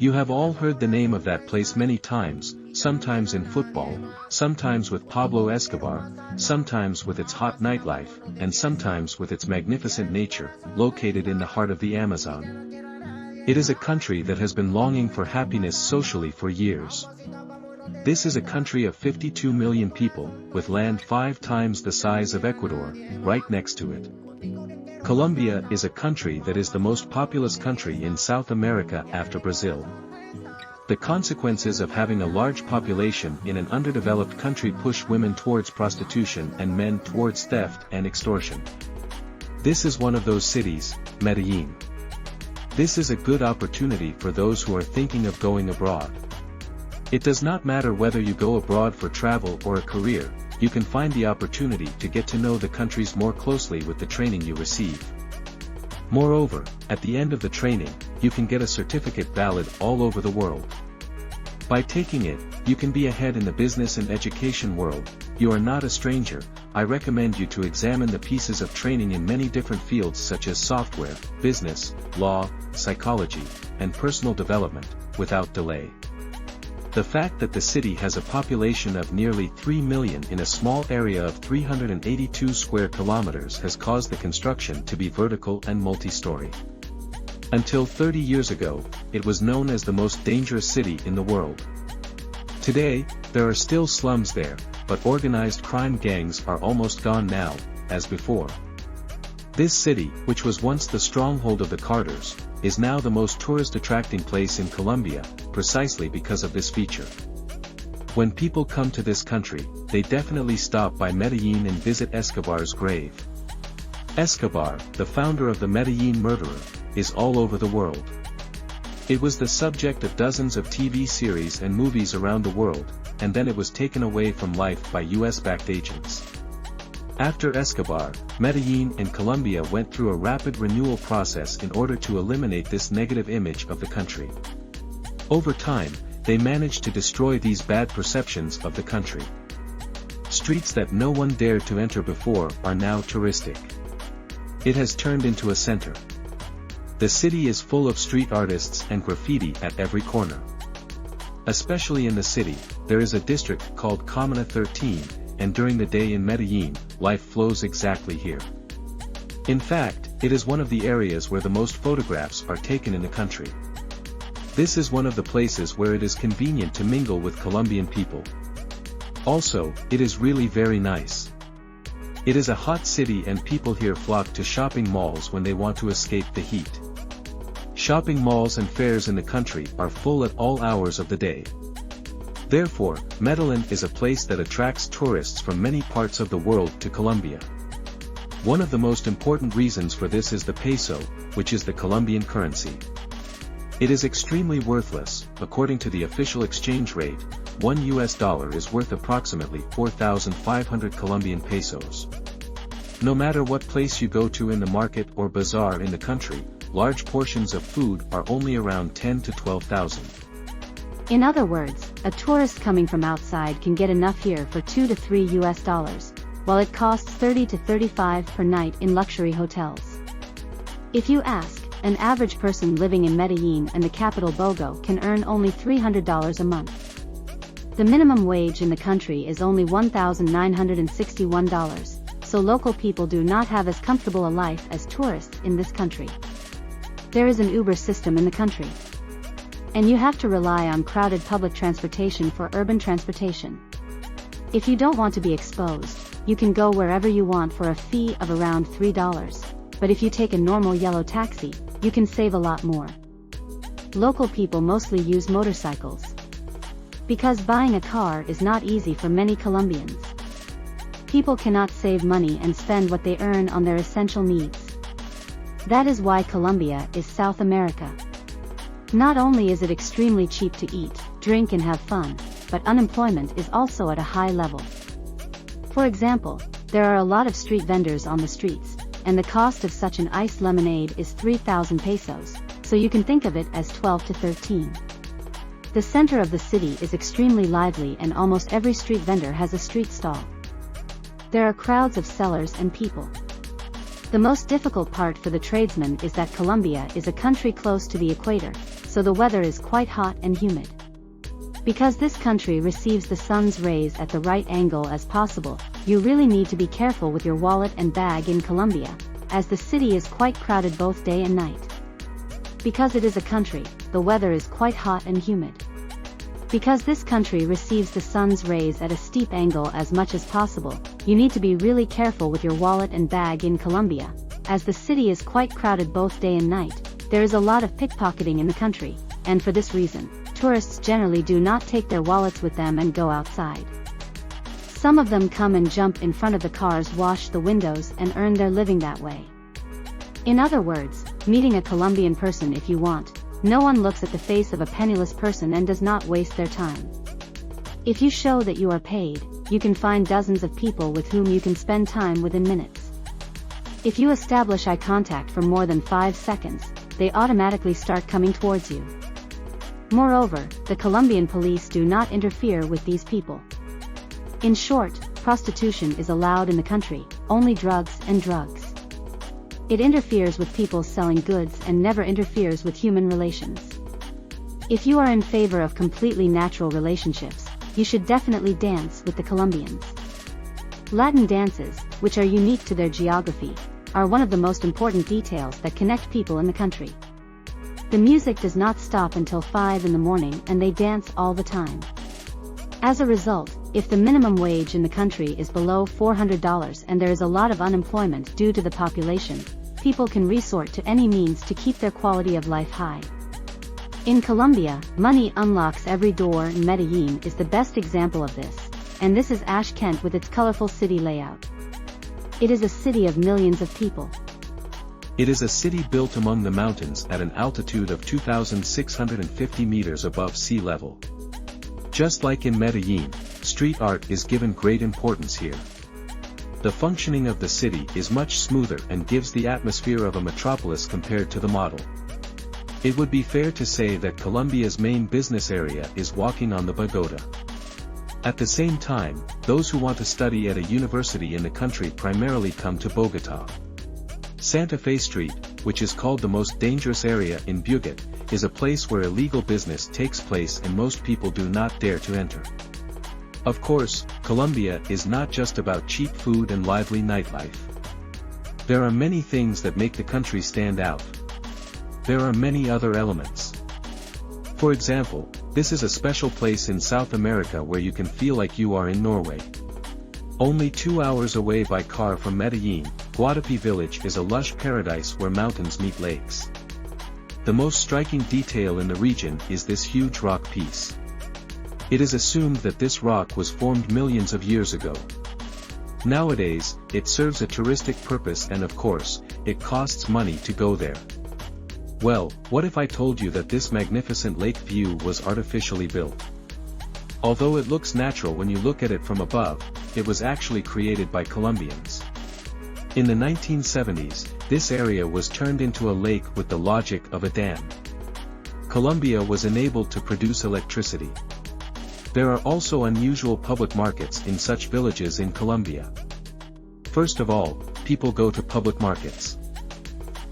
You have all heard the name of that place many times, sometimes in football, sometimes with Pablo Escobar, sometimes with its hot nightlife, and sometimes with its magnificent nature, located in the heart of the Amazon. It is a country that has been longing for happiness socially for years. This is a country of 52 million people, with land 5 times the size of Ecuador, right next to it. Colombia is a country that is the most populous country in South America after Brazil. The consequences of having a large population in an underdeveloped country push women towards prostitution and men towards theft and extortion. This is one of those cities, Medellin. This is a good opportunity for those who are thinking of going abroad. It does not matter whether you go abroad for travel or a career, you can find the opportunity to get to know the countries more closely with the training you receive. Moreover, at the end of the training, you can get a certificate valid all over the world. By taking it, you can be ahead in the business and education world. You are not a stranger. I recommend you to examine the pieces of training in many different fields such as software, business, law, psychology, and personal development, without delay. The fact that the city has a population of nearly 3 million in a small area of 382 square kilometers has caused the construction to be vertical and multi-story. Until 30 years ago, it was known as the most dangerous city in the world. Today, there are still slums there, but organized crime gangs are almost gone now, as before. This city, which was once the stronghold of the Carters, is now the most tourist-attracting place in Colombia, precisely because of this feature. When people come to this country, they definitely stop by Medellin and visit Escobar's grave. Escobar, the founder of the Medellin murderer, is all over the world. It was the subject of dozens of TV series and movies around the world, and then it was taken away from life by US-backed agents. After Escobar, Medellin and Colombia went through a rapid renewal process in order to eliminate this negative image of the country. Over time, they managed to destroy these bad perceptions of the country. Streets that no one dared to enter before are now touristic. It has turned into a center. The city is full of street artists and graffiti at every corner. Especially in the city, there is a district called Comuna 13, and during the day in Medellin, life flows exactly here. In fact, it is one of the areas where the most photographs are taken in the country. This is one of the places where it is convenient to mingle with Colombian people. Also, it is really very nice. It is a hot city and people here flock to shopping malls when they want to escape the heat. Shopping malls and fairs in the country are full at all hours of the day. Therefore, Medellin is a place that attracts tourists from many parts of the world to Colombia. One of the most important reasons for this is the peso, which is the Colombian currency. It is extremely worthless. According to the official exchange rate, $1 is worth approximately 4,500 Colombian pesos. No matter what place you go to in the market or bazaar in the country, large portions of food are only around 10 to 12,000. In other words, a tourist coming from outside can get enough here for $2 to $3, while it costs 30 to 35 per night in luxury hotels. If you ask, an average person living in Medellin and the capital Bogotá can earn only $300 a month. The minimum wage in the country is only $1,961, so local people do not have as comfortable a life as tourists in this country. There is an Uber system in the country, and you have to rely on crowded public transportation for urban transportation. If you don't want to be exposed, you can go wherever you want for a fee of around $3, but if you take a normal yellow taxi, you can save a lot more. Local people mostly use motorcycles, because buying a car is not easy for many Colombians. People cannot save money and spend what they earn on their essential needs. That is why Colombia is South America. Not only is it extremely cheap to eat, drink and have fun, but unemployment is also at a high level. For example, there are a lot of street vendors on the streets, and the cost of such an iced lemonade is 3,000 pesos, so you can think of it as 12 to 13. The center of the city is extremely lively and almost every street vendor has a street stall. There are crowds of sellers and people. The most difficult part for the tradesmen is that Colombia is a country close to the equator, so the weather is quite hot and humid. Because this country receives the sun's rays at the right angle as possible, you really need to be careful with your wallet and bag in Colombia, as the city is quite crowded both day and night. Because it is a country, the weather is quite hot and humid. Because this country receives the sun's rays at a steep angle as much as possible, you need to be really careful with your wallet and bag in Colombia, as the city is quite crowded both day and night. There is a lot of pickpocketing in the country, and for this reason, tourists generally do not take their wallets with them and go outside. Some of them come and jump in front of the cars, wash the windows, and earn their living that way. In other words, meeting a Colombian person if you want, no one looks at the face of a penniless person and does not waste their time. If you show that you are paid, you can find dozens of people with whom you can spend time within minutes. If you establish eye contact for more than 5 seconds, they automatically start coming towards you. Moreover, the Colombian police do not interfere with these people. In short, prostitution is allowed in the country, only drugs and drugs. It interferes with people selling goods and never interferes with human relations. If you are in favor of completely natural relationships, you should definitely dance with the Colombians. Latin dances, which are unique to their geography, are one of the most important details that connect people in the country. The music does not stop until 5 in the morning and they dance all the time. As a result, if the minimum wage in the country is below $400 and there is a lot of unemployment due to the population, people can resort to any means to keep their quality of life high. In Colombia, money unlocks every door. Medellin is the best example of this, and this is Ashkent with its colorful city layout. It is a city of millions of people. It is a city built among the mountains at an altitude of 2,650 meters above sea level. Just like in Medellin, street art is given great importance here. The functioning of the city is much smoother and gives the atmosphere of a metropolis compared to the model. It would be fair to say that Colombia's main business area is walking on the Bogota. At the same time, those who want to study at a university in the country primarily come to Bogota. Santa Fe Street, which is called the most dangerous area in Bogotá, is a place where illegal business takes place and most people do not dare to enter. Of course, Colombia is not just about cheap food and lively nightlife. There are many things that make the country stand out. There are many other elements. For example, this is a special place in South America where you can feel like you are in Norway. Only 2 hours away by car from Medellin, Guadalupe village is a lush paradise where mountains meet lakes. The most striking detail in the region is this huge rock piece. It is assumed that this rock was formed millions of years ago. Nowadays, it serves a touristic purpose and of course, it costs money to go there. Well, what if I told you that this magnificent lake view was artificially built? Although it looks natural when you look at it from above, it was actually created by Colombians. In the 1970s, this area was turned into a lake with the logic of a dam. Colombia was enabled to produce electricity. There are also unusual public markets in such villages in Colombia. First of all, people go to public markets.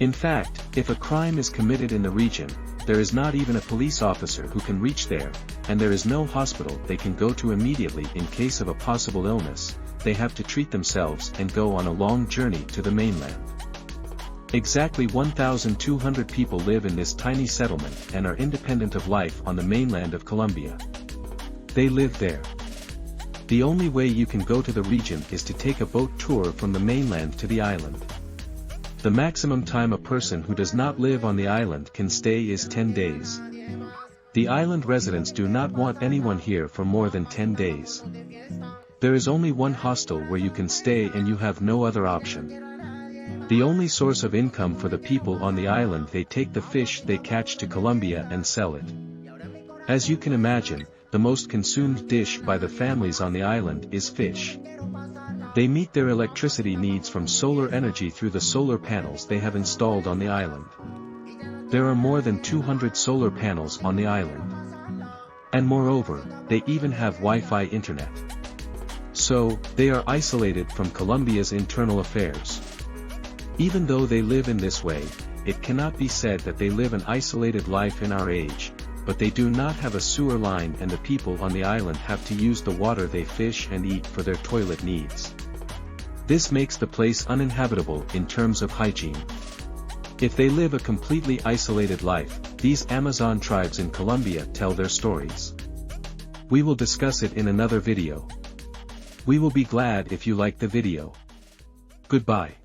In fact, if a crime is committed in the region, there is not even a police officer who can reach there, and there is no hospital they can go to immediately in case of a possible illness. They have to treat themselves and go on a long journey to the mainland. Exactly 1,200 people live in this tiny settlement and are independent of life on the mainland of Colombia. They live there. The only way you can go to the region is to take a boat tour from the mainland to the island. The maximum time a person who does not live on the island can stay is 10 days. The island residents do not want anyone here for more than 10 days. There is only one hostel where you can stay and you have no other option. The only source of income for the people on the island, they take the fish they catch to Colombia and sell it. As you can imagine, the most consumed dish by the families on the island is fish. They meet their electricity needs from solar energy through the solar panels they have installed on the island. There are more than 200 solar panels on the island. And moreover, they even have Wi-Fi internet. So, they are isolated from Colombia's internal affairs. Even though they live in this way, it cannot be said that they live an isolated life in our age, but they do not have a sewer line and the people on the island have to use the water they fish and eat for their toilet needs. This makes the place uninhabitable in terms of hygiene. If they live a completely isolated life, these Amazon tribes in Colombia tell their stories. We will discuss it in another video. We will be glad if you like the video. Goodbye.